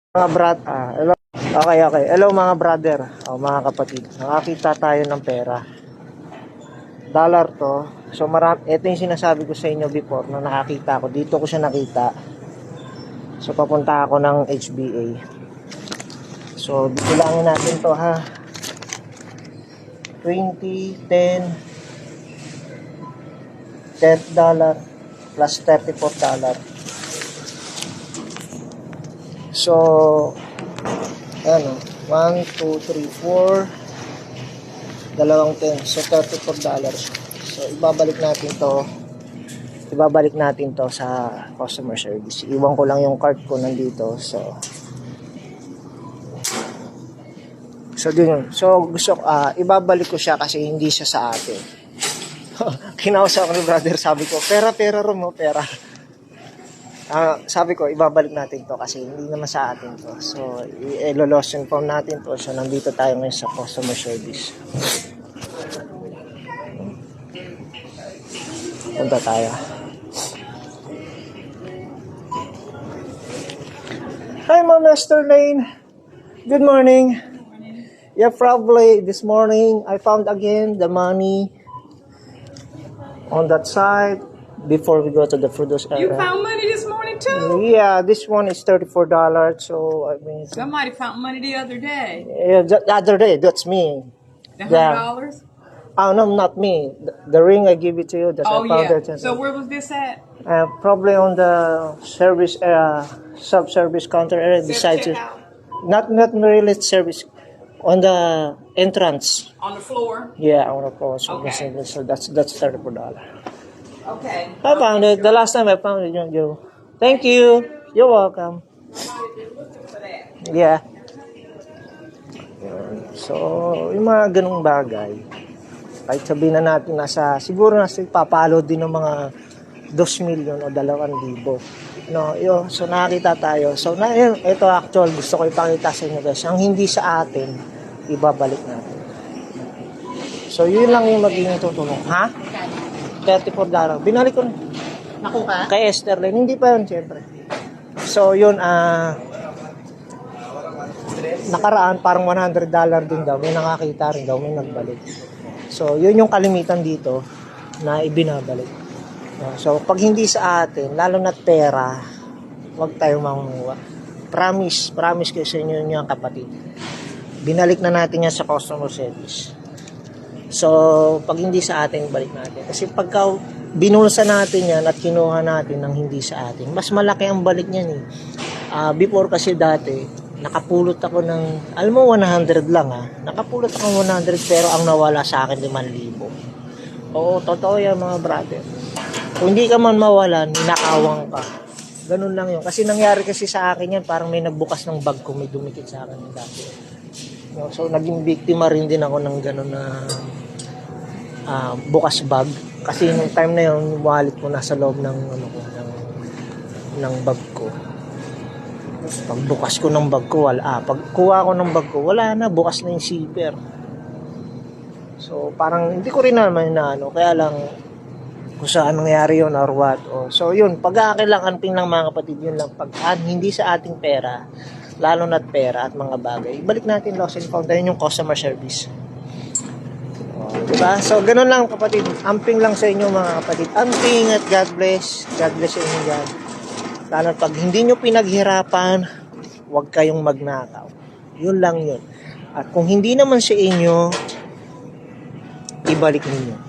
Mga hello. Okay, okay. Hello mga brother, mga kapatid. Nakakita tayo ng pera. Dollar to. So ito yung sinasabi ko sa inyo before na nakakita ako. Dito ko siya nakita. So papunta ako ng HBA. So bibilangin natin to ha. 20, 10, $10 plus $34. So, ano, 1, 2, 3, 4, dalawang 10. So, $34. So, ibabalik natin to sa customer service. Iwan ko lang yung card ko nandito. So din yun. So, ibabalik ko siya kasi hindi siya sa atin. Kinausap ko ni brother, sabi ko, pera, Romo, pera. Sabi ko, ibabalik natin to kasi hindi naman sa atin to. So, i-loss inform natin to. So, nandito tayo ngayon sa customer service. Punta tayo. Hi, Ma'am Esther Lane. Good morning. Yeah, probably this morning I found again the money on that side before we go to the produce area. You found money this morning too? Yeah, this one is $34. So I mean, somebody found money the other day. Yeah, the other day, that's me. The $100? Oh no, not me. The ring I give it to you. That I found it. So where was this at? Probably on the service sub-service counter area beside you. Not really service. On the entrance. On the floor? Yeah, on the floor. So, okay. So that's $34. Okay. I found it. The last time I found it, you. Thank you. You're welcome. Yeah. So, yung mga ganung bagay, kahit sabihin na natin siguro nasa ipapalo din ng mga 2 million o 2,000. No, yun. So, nakakita tayo. So, ito actual, gusto ko ipakita sa inyo guys. Ang hindi sa atin, ibabalik natin. So, yun lang yung magiging tutulong. Ha? $34. Binalik ko na. Nakuha? Kay Esther Lane. Hindi pa yun, siyempre. So, yun, nakaraan, parang $100 din daw. May nakakita rin daw, may nagbalik. So, yun yung kalimitan dito na ibinabalik. So, pag hindi sa atin, lalo na pera, huwag tayo mangunguha. Promise kayo sa inyo yung kapatid. Binalik na natin yan sa customer service. So, pag hindi sa atin, balik natin. Kasi pagka binulsa natin yan at kinuha natin ng hindi sa atin, mas malaki ang balik niyan eh. Before kasi dati, nakapulot ako ng, alam mo 100 lang nakapulot ako 100 pero ang nawala sa akin 5,000. Oo, totoo yan mga brother. Kung hindi ka man mawalan, ninakawang ka. Ganun lang yun. Kasi nangyari kasi sa akin yan, parang may nagbukas ng bag ko, may dumikit sa akin ng dati. So, naging biktima rin din ako ng ganun na bukas bag. Kasi nung time na yun, yung wallet ko nasa loob ng bag ko. Pagbukas ko ng bag ko, wala. Pagkuha ko ng bag ko, wala na, bukas na yung zipper. So, parang hindi ko rin naman kaya lang, kung saan nangyari yun or what. So yun, pag-aakilanganting lang mga kapatid, yun lang. Pag hindi sa ating pera, lalo na't pera at mga bagay, balik natin loss and found. Yun yung customer service. Diba? So ganun lang kapatid. Amping lang sa inyo mga kapatid. Amping at God bless. God bless sa inyo God. Lalo pag hindi nyo pinaghirapan, huwag kayong magnakaw. Yun lang yun. At kung hindi naman sa inyo, ibalik ninyo.